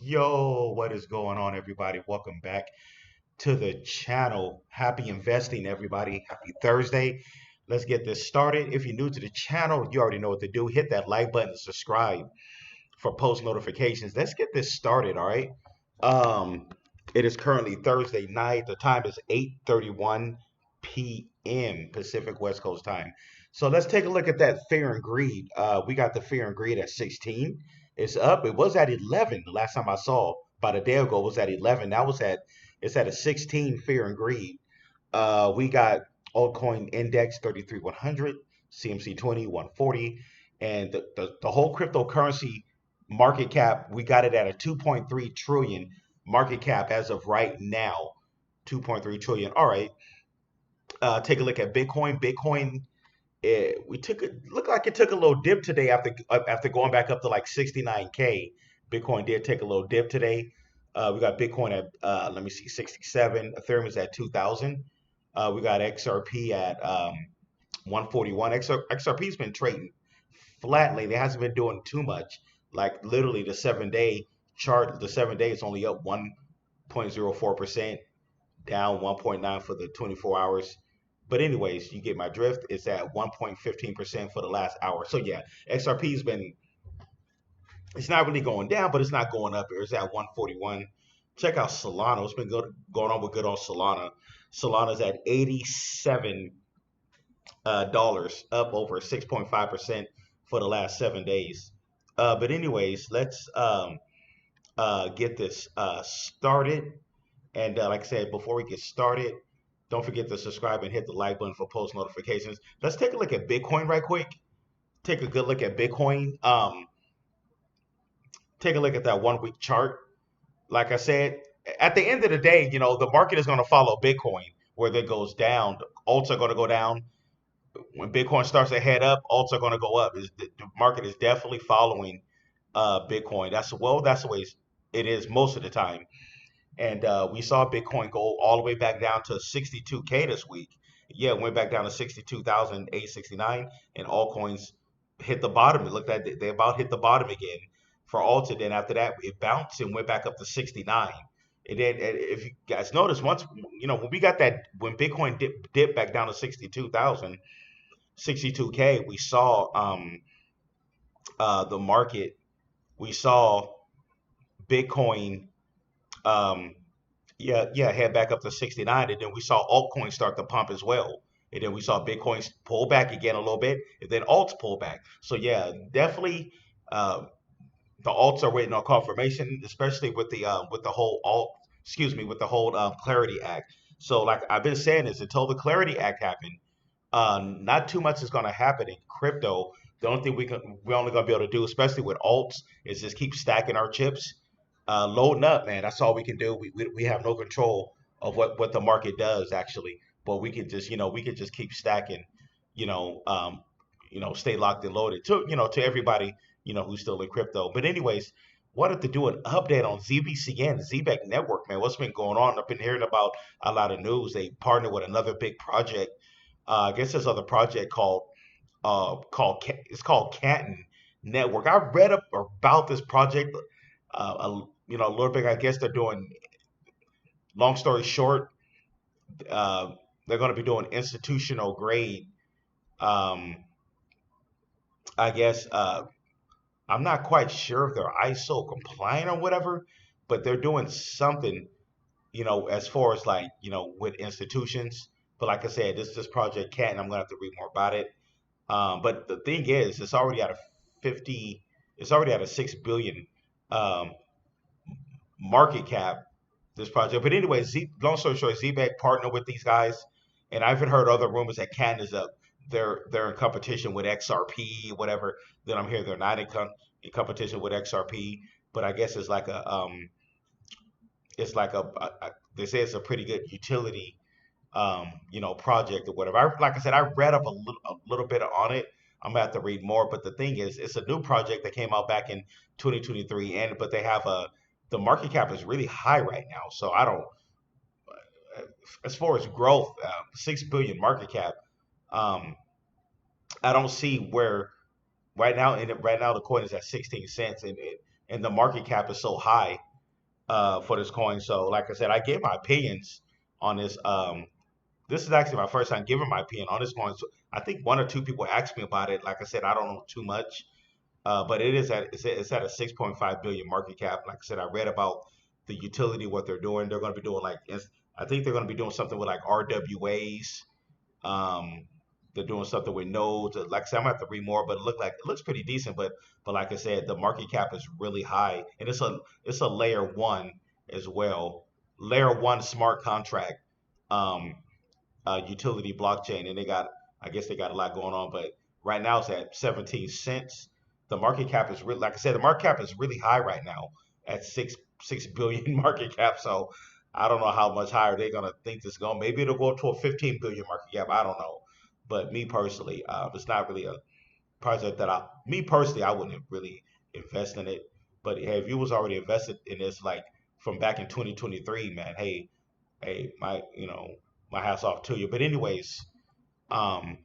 Yo, what is going on, everybody? Welcome back to the channel. Happy investing, everybody. Happy Thursday. Let's get this started. If you're new to the channel, you already know what to do. Hit that like button and subscribe for post notifications. Let's get this started, all right? Um, it is currently Thursday night. The time is 8:31 p.m. Pacific West Coast time. So let's take a look at that fear and greed. We got the fear and greed at 16. It's up. It was at 11 the last time I saw. About a day ago, it was at 11. Now it's at a 16 fear and greed. We got altcoin index 33,100, CMC 20 140, and the whole cryptocurrency market cap, we got it at a 2.3 trillion market cap as of right now. 2.3 trillion. All right. Take a look at Bitcoin. Bitcoin, we took it looked like it took a little dip today after going back up to like 69K. Bitcoin did take a little dip today. We got Bitcoin at let me see 67. Ethereum is at 2,000. We got XRP at 141. XRP's been trading flat lately. It hasn't been doing too much. Like literally the 7 day chart, the 7 day is only up 1.04%, down 1.9 for the 24 hours. But anyways, you get my drift. It's at 1.15% for the last hour. So yeah, XRP's been, it's not really going down, but it's not going up here. It's at 141. Check out Solana. What's been going on with good old Solana? Solana's at 87 dollars, up over 6.5% for the last 7 days. But anyways, let's get this started. And like I said, before we get started, don't forget to subscribe and hit the like button for post notifications. Let's take a look at Bitcoin right quick. Take a good look at Bitcoin. Take a look at that 1 week chart. Like I said, at the end of the day, the market is going to follow Bitcoin. Whether it goes down, alts are going to go down. When Bitcoin starts to head up, alts are going to go up. The market is definitely following Bitcoin. That's the way it is most of the time. And we saw Bitcoin go all the way back down to 62K this week. Yeah, it went back down to 62,869, and altcoins hit the bottom. It looked like they about hit the bottom again for Alta. Then after that, it bounced and went back up to 69. And then, if you guys notice, once when Bitcoin dipped back down to 62,000, 62K, we saw the market, we saw Bitcoin, um, yeah, head back up to 69, and then we saw altcoins start to pump as well. And then we saw Bitcoin pull back again a little bit, and then alts pull back. So yeah, definitely, uh, the alts are waiting on confirmation, especially with the whole with the whole Clarity Act. So like I've been saying this, until the Clarity Act happened, not too much is going to happen in crypto. The only thing we're only going to be able to do, especially with alts, is just keep stacking our chips, loading up, man. That's all we can do. We have no control of what the market does actually, but we could just keep stacking, you know, um, stay locked and loaded to everybody, who's still in crypto. But anyways, wanted to do an update on ZBCN, Zebec Network, man. What's been going on? I've been hearing about a lot of news. They partnered with another big project. I guess this other project it's called Canton Network. I read up about this project, a little bit. I guess they're doing. Long story short, uh, they're going to be doing institutional grade. Um, I guess I'm not quite sure if they're ISO compliant or whatever, but they're doing something, as far as like, with institutions. But like I said, this project Canton, I'm gonna have to read more about it. But the thing is, 50, it's already at a 6 billion um, market cap. This project, but anyway, long story short, ZBank partnered with these guys, and I've even heard other rumors that Canton is up. They're in competition with XRP, whatever. Then I'm here they're not in competition with XRP, but I guess it's like they say it's a pretty good utility project or whatever. Like I said, I read up a little bit on it. I'm gonna have to read more, but the thing is, it's a new project that came out back in 2023, and but they have the market cap is really high right now. So I don't, as far as growth, 6 billion market cap. Um, I don't see where right now. And right now the coin is at 16 cents, and the market cap is so high. for this coin. So, like I said, I gave my opinions on this. This is actually my first time giving my opinion on this coin. So I think one or two people asked me about it. Like I said, I don't know too much, but it's at a 6.5 billion market cap. Like I said, I read about the utility, what they're doing. They're going to be doing I think they're going to be doing something with like RWAs. Um, they're doing something with nodes. Like I said, I'm gonna have to read more, but it looks pretty decent. But like I said, the market cap is really high, and it's a layer one as well, layer one smart contract. Um, Utility blockchain, and I guess they got a lot going on. But right now it's at 17 cents. The market cap is really, like I said, the market cap is really high right now at six billion market cap. So I don't know how much higher they're gonna think this is going. Maybe it'll go up to a 15 billion market cap. I don't know. But me personally, it's not really a project that me personally, I wouldn't really invest in it. But hey, if you was already invested in this, like from back in 2023, man, hey, my hats off to you. But anyways, um,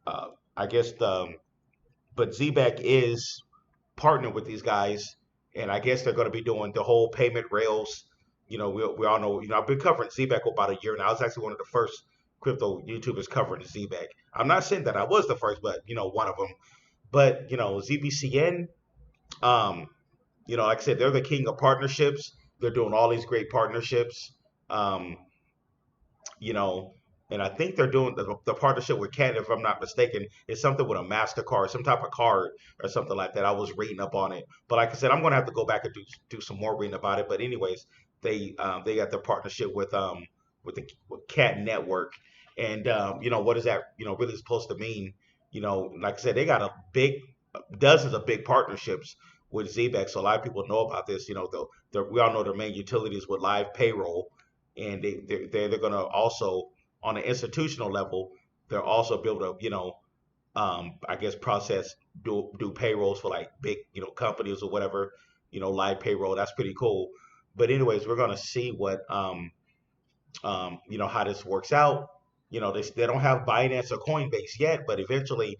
uh, I guess but Zebec is partnered with these guys, and I guess they're going to be doing the whole payment rails. We all know. I've been covering Zebec for about a year now. I was actually one of the first crypto YouTubers covering Zebec. I'm not saying that I was the first, but one of them. But ZBCN, um, like I said, they're the king of partnerships. They're doing all these great partnerships. Um, you know, and I think they're doing the partnership with Canton, if I'm not mistaken, is something with a MasterCard, some type of card or something like that. I was reading up on it, but like I said, I'm gonna have to go back and do some more reading about it. But anyways, they got their partnership with Cat Network, and what is that really supposed to mean? Like I said, they got dozens of big partnerships with Zebec, so a lot of people know about this. We all know their main utilities with live payroll, and they're going to also on an institutional level they're also be able to I guess process do payrolls for like big companies or whatever, live payroll. That's pretty cool. But anyways, we're going to see what how this works out. They don't have Binance or Coinbase yet, but eventually,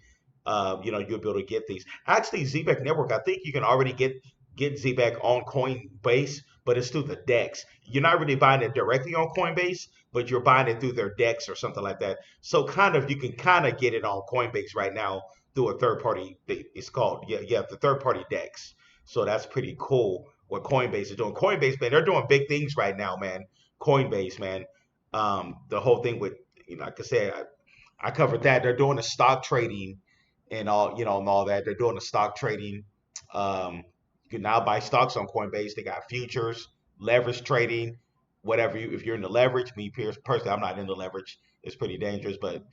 you'll be able to get these. Actually, Zebec Network, I think you can already get Zebec on Coinbase, but it's through the DEX. You're not really buying it directly on Coinbase, but you're buying it through their DEX or something like that. So you can kind of get it on Coinbase right now through a third party. It's called the third party DEX. So that's pretty cool what Coinbase is doing. Coinbase, man, they're doing big things right now, man. Coinbase, man. The whole thing with, like I said, I covered that. They're doing the stock trading and all that. They're doing the stock trading. You can now buy stocks on Coinbase. They got futures, leverage trading, whatever. If you're in the leverage, me personally, I'm not into leverage. It's pretty dangerous, but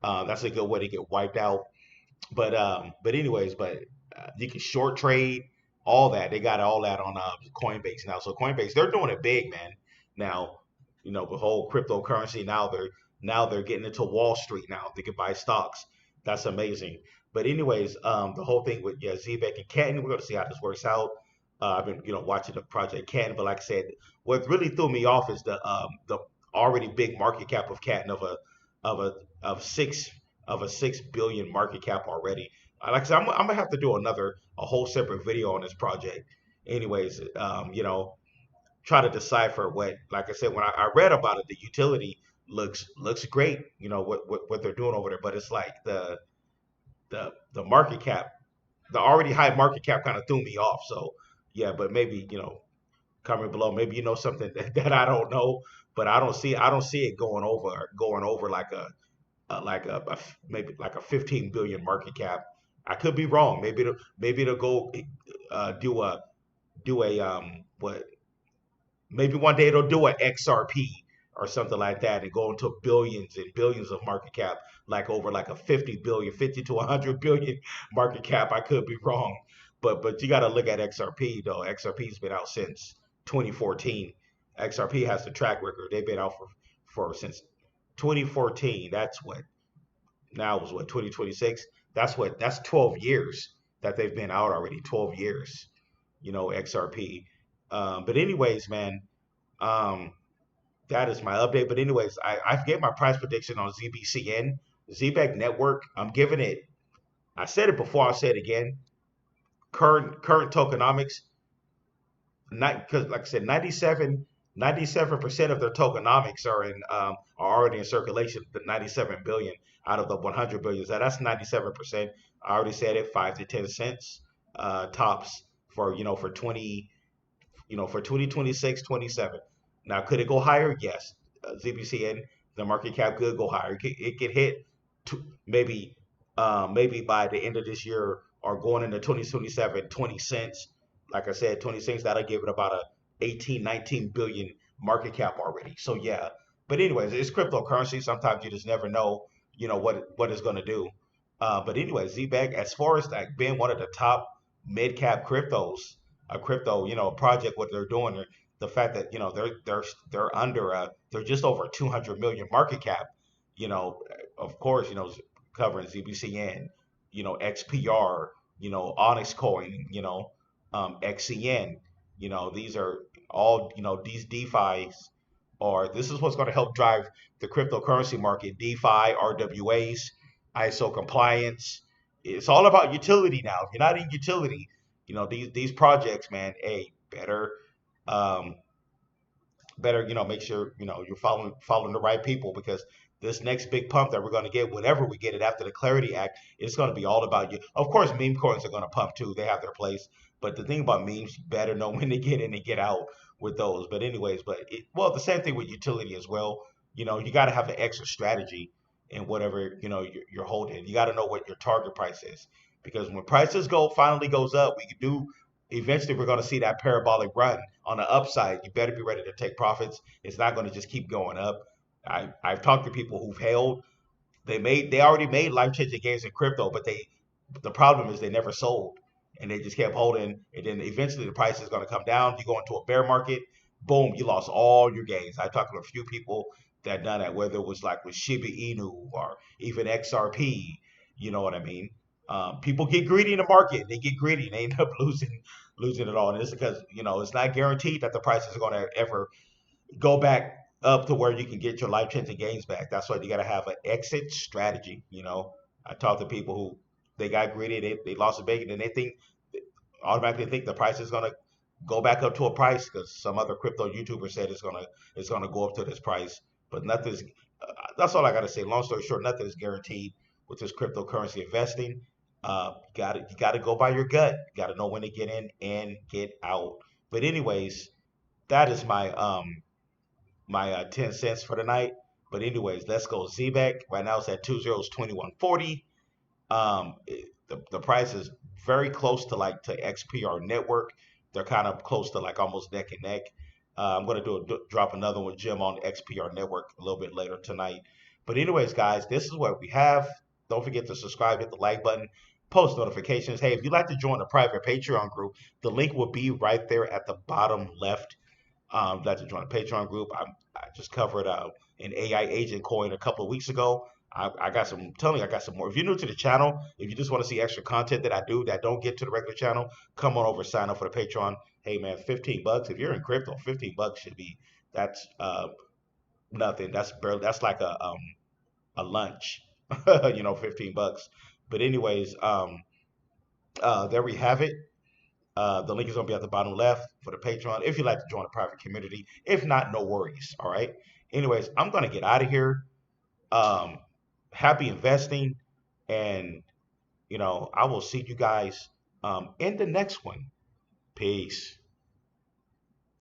that's a good way to get wiped out. But anyways, you can short trade, all that. They got all that on Coinbase now. So Coinbase, they're doing it big, man. Now, the whole cryptocurrency. Now they're getting into Wall Street. Now they can buy stocks. That's amazing. But anyways, the whole thing with Zebec and Canton, we're going to see how this works out. I've been watching the project Canton, but like I said, what really threw me off is the already big market cap of Canton of a of six of a 6 billion market cap already. Like I said, I'm gonna have to do a whole separate video on this project. Anyways, try to decipher what, like I said, when I read about it, the utility looks great. What they're doing over there, but it's like the market cap, the already high market cap, kind of threw me off. So yeah, but maybe comment below. Maybe you know something that I don't know, but I don't see it going over maybe like a 15 billion market cap. I could be wrong. Maybe it'll go do a what maybe one day it'll do an XRP or something like that and go into billions and billions of market cap, like over like a 50 billion, 50 to 100 billion market cap. I could be wrong, but you got to look at XRP though. XRP's been out since 2014. XRP has the track record. They've been out for since 2014. That's what now was what 2026. That's 12 years that they've been out already. 12 years, XRP. But anyways, man, um, that is my update. But anyways, I gave my price prediction on ZBCN, Zebec Network. I'm giving it. I said it before. I'll say it again. Current tokenomics, not because like I said, 97% of their tokenomics are already in circulation. The 97 billion out of the 100 billion, so that's 97%. I already said it, 5 to 10 cents tops for for 2026, 27. Now, could it go higher? Yes. ZBCN, the market cap could go higher. It could hit maybe by the end of this year or going into 2027, 20 cents. Like I said, 20 cents, that'll give it about a 18, 19 billion market cap already. So yeah. But anyways, it's cryptocurrency. Sometimes you just never know, what it's going to do. But anyway, Zebec, as far as like being one of the top mid cap cryptos, a crypto, project, what they're doing, the fact that they're under they're just over 200 million market cap, you know, of course, covering ZBCN, XPR, Onyx Coin, XCN, these are all, these DeFi's, or this is what's going to help drive the cryptocurrency market. DeFi, RWAs, ISO compliance. It's all about utility now. If you're not in utility, these projects, man, hey, um, better, make sure, you're following the right people, because this next big pump that we're going to get, whenever we get it after the Clarity Act, it's going to be all about you. Of course, meme coins are going to pump too. They have their place. But the thing about memes, you better know when to get in and get out with those. But anyways, well, the same thing with utility as well. You got to have an extra strategy in whatever, you're holding. You got to know what your target price is. Because when prices finally goes up, we can do eventually we're going to see that parabolic run on the upside. You better be ready to take profits. It's not going to just keep going up. I've talked to people who've held. They already made life changing gains in crypto, but the problem is they never sold, and they just kept holding. And then eventually the price is going to come down. You go into a bear market, boom, you lost all your gains. I talked to a few people that done that, whether it was like with Shiba Inu or even XRP. You know what I mean? People get greedy in the market. They get greedy and they end up losing it all. And it's because it's not guaranteed that the prices are going to ever go back up to where you can get your life changing gains back. That's why you got to have an exit strategy. I talk to people who they got greedy, they lost a big, and they automatically think the price is gonna go back up to a price because some other crypto YouTuber said it's gonna go up to this price. But nothing's. That's all I gotta say. Long story short, nothing is guaranteed with this cryptocurrency investing. You gotta go by your gut. You gotta know when to get in and get out. But anyways, that is my 10 cents for the night. But anyways, let's go Zebec. Right now it's at 2 zeros 21.40. The price is very close to XPR network. They're kind of close to like almost neck and neck. I'm gonna drop another one, Jim, on XPR network a little bit later tonight. But anyways, guys, this is what we have. Don't forget to subscribe, hit the like button, post notifications. Hey, if you'd like to join the private Patreon group, the link will be right there at the bottom left. Like to join a Patreon group. I just covered an AI agent coin a couple of weeks ago. I got some. I'm telling you, I got some more. If you're new to the channel, if you just want to see extra content that I do that don't get to the regular channel, come on over, sign up for the Patreon. Hey man, $15. If you're in crypto, $15 should be that's nothing. That's barely. That's like a lunch. 15 bucks. But anyways, there we have it. The link is going to be at the bottom left for the Patreon if you'd like to join the private community. If not, no worries. All right. Anyways, I'm going to get out of here. Um, Happy investing. And, I will see you guys in the next one. Peace.